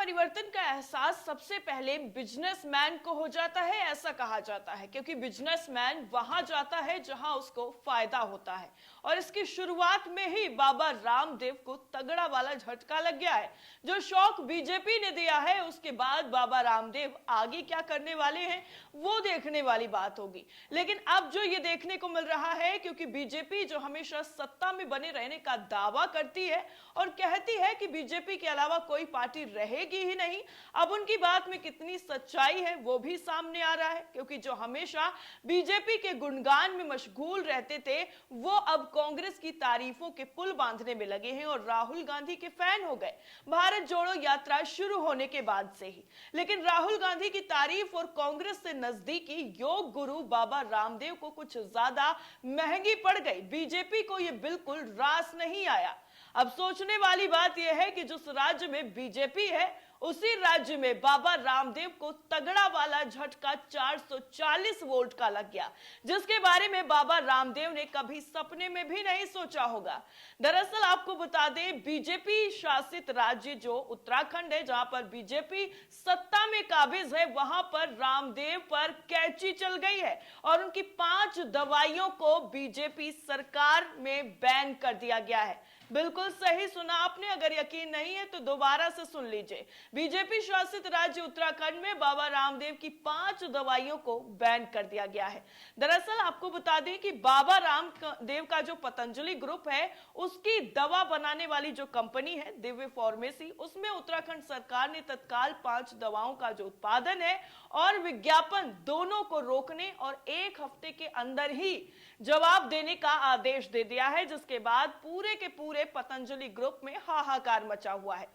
परिवर्तन का एहसास सबसे पहले बिजनेसमैन को हो जाता है, ऐसा कहा जाता है, क्योंकि बिजनेसमैन वहां जाता है जहां उसको फायदा होता है। और इसकी शुरुआत में ही बाबा रामदेव को तगड़ा वाला झटका लग गया है। जो शौक बीजेपी ने दिया है, उसके बाद बाबा रामदेव आगे क्या करने वाले हैं वो देखने वाली बात होगी। लेकिन अब जो ये देखने को मिल रहा है, क्योंकि बीजेपी जो हमेशा सत्ता में बने रहने का दावा करती है और कहती है कि बीजेपी के अलावा कोई पार्टी रहेगी ही नहीं, अब उनकी बात में कितनी सच्चाई है वो भी सामने आ रहा है। क्योंकि जो हमेशा बीजेपी के गुणगान में मशगूल रहते थे, वो अब कांग्रेस की तारीफों के पुल बांधने में लगे हैं और राहुल गांधी के फैन हो गए भारत जोड़ो यात्रा शुरू होने के बाद से ही। लेकिन राहुल गांधी की तारीफ और कांग्रेस से नजदीकी योग गुरु बाबा रामदेव को कुछ ज्यादा महंगी पड़ गई। बीजेपी को यह बिल्कुल रास नहीं आया। अब सोचने वाली बात यह है कि जिस राज्य में बीजेपी है, उसी राज्य में बाबा रामदेव को तगड़ा वाला झटका 440 वोल्ट का लग गया, जिसके बारे में बाबा रामदेव ने कभी सपने में भी नहीं सोचा होगा। दरअसल आपको बता दें, बीजेपी शासित राज्य जो उत्तराखंड है, जहां पर बीजेपी सत्ता में काबिज है, वहां पर रामदेव पर कैंची चल गई है और उनकी 5 दवाइयों को बीजेपी सरकार में बैन कर दिया गया है। बिल्कुल सही सुना आपने। अगर यकीन नहीं है तो दोबारा से सुन लीजिए। बीजेपी शासित राज्य उत्तराखंड में बाबा रामदेव की 5 दवाइयों को बैन कर दिया गया है। दरअसल आपको बता दें कि बाबा रामदेव का जो पतंजलि ग्रुप है, उसकी दवा बनाने वाली जो कंपनी है दिव्य फार्मेसी, उसमें उत्तराखंड सरकार ने तत्काल 5 दवाओं का जो उत्पादन है और विज्ञापन दोनों को रोकने और 1 हफ्ते के अंदर ही जवाब देने का आदेश दे दिया है, जिसके बाद पूरे के पूरे पतंजलि ग्रुप में हाहाकार मचा हुआ है।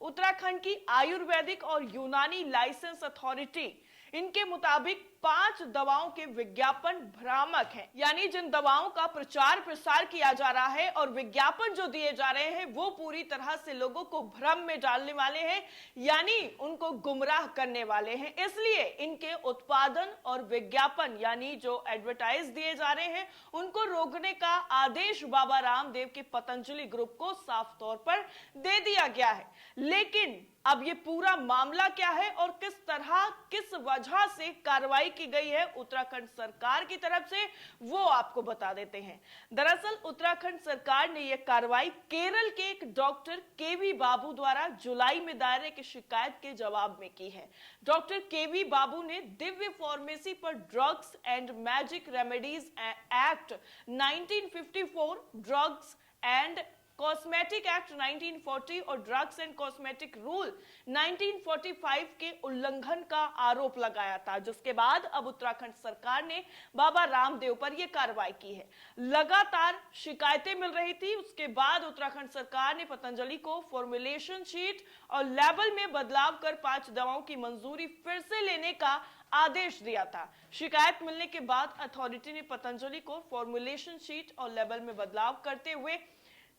उत्तराखंड की आयुर्वेदिक और यूनानी लाइसेंस अथॉरिटी, इनके मुताबिक 5 दवाओं के विज्ञापन भ्रामक हैं। यानी जिन दवाओं का प्रचार प्रसार किया जा रहा है और विज्ञापन जो दिए जा रहे हैं, वो पूरी तरह से लोगों को भ्रम में डालने वाले हैं, यानी उनको गुमराह करने वाले हैं। इसलिए इनके उत्पादन और विज्ञापन यानी जो एडवर्टाइज दिए जा रहे हैं, उनको रोकने का आदेश बाबा रामदेव के पतंजलि ग्रुप को साफ तौर पर दे दिया गया है। लेकिन अब ये पूरा मामला क्या है और किस तरह किस वजह से कार्रवाई की गई है उत्तराखंड सरकार की तरफ से, वो आपको बता देते हैं। दरअसल उत्तराखंड सरकार ने यह कार्रवाई केरल के एक डॉक्टर केवी बाबू द्वारा जुलाई में दायर एक शिकायत के जवाब में की है। डॉक्टर केवी बाबू ने दिव्य फार्मेसी पर drugs and magic remedies act 1954, drugs and cosmetic act 1940 और ड्रग्स एंड कॉस्मेटिक रूल 1945 के उल्लंघन का आरोप लगाया था, जिसके बाद अब उत्तराखंड सरकार ने बाबा रामदेव पर यह कार्रवाई की है। लगातार शिकायतें मिल रही थी, उसके बाद उत्तराखंड सरकार ने पतंजलि को फॉर्मुलेशन शीट और लेबल में बदलाव कर 5 दवाओं की मंजूरी फिर से लेने का आदेश दिया था। शिकायत मिलने के बाद अथॉरिटी ने पतंजलि को फॉर्मुलेशन शीट और लेबल में बदलाव करते हुए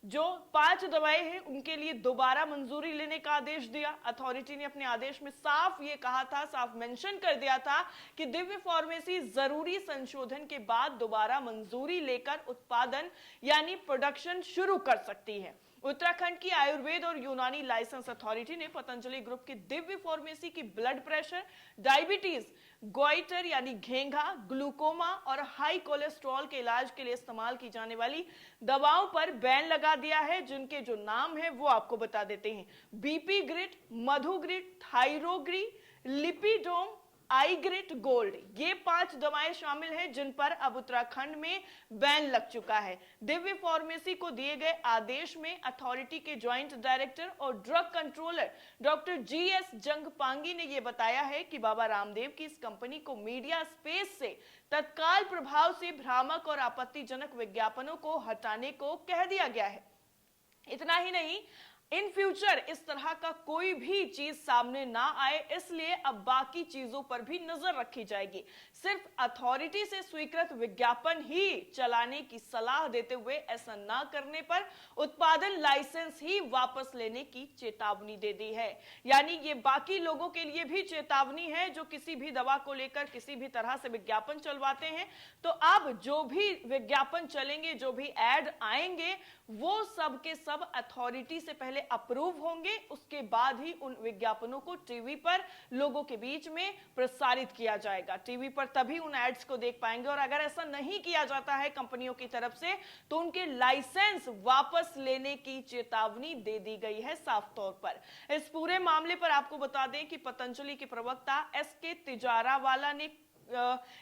जो 5 दवाएं हैं उनके लिए दोबारा मंजूरी लेने का आदेश दिया। अथॉरिटी ने अपने आदेश में साफ ये कहा था, साफ मेंशन कर दिया था कि दिव्य फार्मेसी जरूरी संशोधन के बाद दोबारा मंजूरी लेकर उत्पादन यानी प्रोडक्शन शुरू कर सकती है। उत्तराखंड की आयुर्वेद और यूनानी लाइसेंस अथॉरिटी ने पतंजलि ग्रुप की दिव्य फार्मेसी की ब्लड प्रेशर, डायबिटीज, गोइटर यानी घेंघा, ग्लूकोमा और हाई कोलेस्ट्रॉल के इलाज के लिए इस्तेमाल की जाने वाली दवाओं पर बैन लगा दिया है, जिनके जो नाम है वो आपको बता देते हैं। बीपी ग्रिड, मधु ग्रिड, थायरोग्री, लिपिडोम, आईग्रिट गोल्ड, ये 5 दवाएं शामिल हैं जिन पर अब उत्तराखंड में बैन लग चुका है। दिव्य फार्मेसी को दिए गए आदेश में अथॉरिटी के ज्वाइंट डायरेक्टर और drug controller doctor GS Jangpangi ने यह बताया है कि बाबा रामदेव की इस कंपनी को मीडिया स्पेस से तत्काल प्रभाव से भ्रामक और आपत्तिजनक विज्ञापनों को हटाने को कह दिया गया है। इतना ही नहीं, इन फ्यूचर इस तरह का कोई भी चीज सामने ना आए, इसलिए अब बाकी चीजों पर भी नजर रखी जाएगी। सिर्फ अथॉरिटी से स्वीकृत विज्ञापन ही चलाने की सलाह देते हुए ऐसा ना करने पर उत्पादन लाइसेंस ही वापस लेने की चेतावनी दे दी है। यानी ये बाकी लोगों के लिए भी चेतावनी है जो किसी भी दवा को लेकर किसी भी तरह से विज्ञापन चलवाते हैं। तो अब जो भी विज्ञापन चलेंगे, जो भी एड आएंगे, वो सब के सब अथॉरिटी से पहले पहले अप्रूव होंगे, उसके बाद ही उन विज्ञापनों को टीवी पर लोगों के बीच में प्रसारित किया जाएगा। टीवी पर तभी उन एड्स को देख पाएंगे, और अगर ऐसा नहीं किया जाता है कंपनियों की तरफ से तो उनके लाइसेंस वापस लेने की चेतावनी दे दी गई है साफ तौर पर। इस पूरे मामले पर आपको बता दें कि पतंजलि के प्रवक्ता एस.के. तिजारावाला ने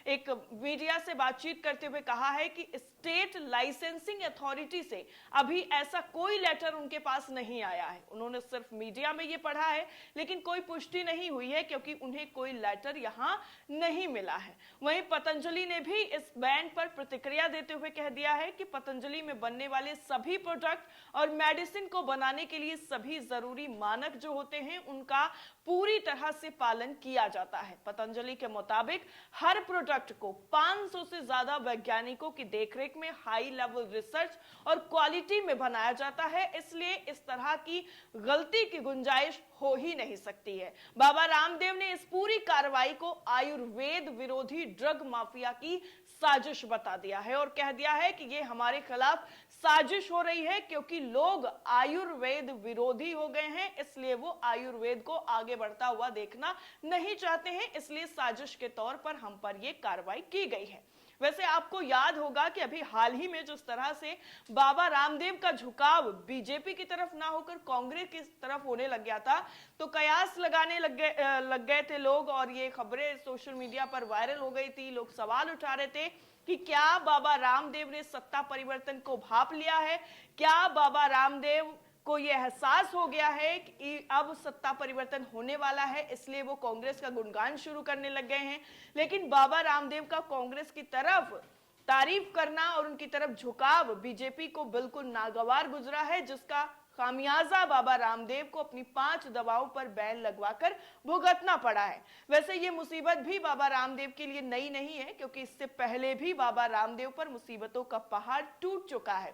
एक मीडिया से बातचीत करते हुए कहा है कि स्टेट लाइसेंसिंग अथॉरिटी से अभी ऐसा कोई लेटर उनके पास नहीं आया है। उन्होंने सिर्फ मीडिया में ये पढ़ा है, लेकिन कोई पुष्टि नहीं हुई है क्योंकि उन्हें कोई लेटर यहां नहीं मिला है। वहीं पतंजलि ने भी इस बैन पर प्रतिक्रिया देते हुए कह दिया है कि पतंजलि में बनने वाले सभी प्रोडक्ट और मेडिसिन को बनाने के लिए सभी जरूरी मानक जो होते हैं उनका पूरी तरह से पालन किया जाता है। पतंजलि के मुताबिक हर प्रोडक्ट को 500 से ज्यादा वैज्ञानिकों की देखरेख में हाई लेवल रिसर्च और क्वालिटी में बनाया जाता है, इसलिए इस तरह की गलती की गुंजाइश हो ही नहीं सकती है। बाबा रामदेव ने इस पूरी कार्रवाई को आयुर्वेद विरोधी ड्रग माफिया की साजिश बता दिया है और कह दिया है कि ये हमारे खिलाफ साजिश हो रही है क्योंकि लोग आयुर्वेद विरोधी हो गए हैं, इसलिए वो आयुर्वेद को आगे बढ़ता हुआ देखना नहीं चाहते हैं, इसलिए साजिश के तौर पर हम पर यह कार्रवाई की गई है। वैसे आपको याद होगा कि अभी हाल ही में जिस तरह से बाबा रामदेव का झुकाव बीजेपी की तरफ ना होकर कांग्रेस की तरफ होने लग गया था, तो कयास लगाने लग गए थे लोग, और ये खबरें सोशल मीडिया पर वायरल हो गई थी। लोग सवाल उठा रहे थे कि क्या बाबा रामदेव ने सत्ता परिवर्तन को भांप लिया है, क्या बाबा रामदेव को यह एहसास हो गया है कि अब सत्ता परिवर्तन होने वाला है, इसलिए वो कांग्रेस का गुणगान शुरू करने लग गए हैं। लेकिन बाबा रामदेव का कांग्रेस की तरफ तारीफ करना और उनकी तरफ झुकाव बीजेपी को बिल्कुल नागवार गुजरा है, जिसका खामियाजा बाबा रामदेव को अपनी 5 दवाओं पर बैन लगवाकर भुगतना पड़ा है। वैसे ये मुसीबत भी बाबा रामदेव के लिए नई नहीं है, क्योंकि इससे पहले भी बाबा रामदेव पर मुसीबतों का पहाड़ टूट चुका है।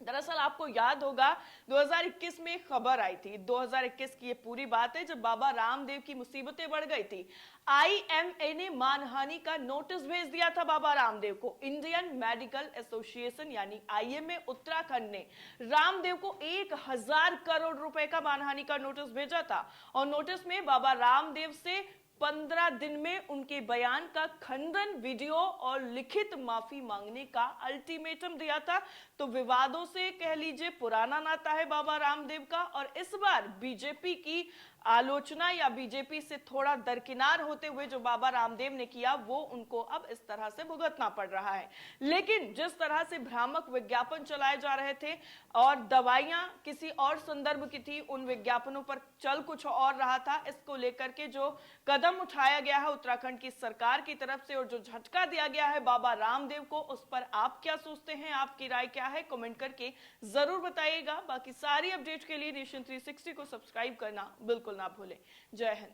दरअसल आपको याद होगा 2021 में खबर आई थी, 2021 की ये पूरी बात है, जब बाबा रामदेव की मुसीबतें बढ़ गई थी। आईएमए ने मानहानि का नोटिस भेज दिया था बाबा रामदेव को। इंडियन मेडिकल एसोसिएशन यानी आईएमए उत्तराखंड ने रामदेव को 1000 करोड़ रुपए का मानहानि का नोटिस भेजा था, और नोटिस में बाबा रामदेव से 15 दिन में उनके बयान का खंडन, वीडियो और लिखित माफी मांगने का अल्टीमेटम दिया था। तो विवादों से कह लीजिए पुराना नाता है बाबा रामदेव का, और इस बार बीजेपी की आलोचना या बीजेपी से थोड़ा दरकिनार होते हुए जो बाबा रामदेव ने किया वो उनको अब इस तरह से भुगतना पड़ रहा है। लेकिन जिस तरह से भ्रामक विज्ञापन चलाए जा रहे थे और दवाइयां किसी और संदर्भ की थी, उन विज्ञापनों पर चल कुछ और रहा था, इसको लेकर के जो कदम उठाया गया है उत्तराखंड की सरकार की तरफ से और जो झटका दिया गया है बाबा रामदेव को, उस पर आप क्या सोचते हैं, आपकी राय क्या है, कमेंट करके जरूर बताइएगा। बाकी सारी अपडेट के लिए नेशन 360 को सब्सक्राइब करना बिल्कुल ना भूलें। जय हिंद।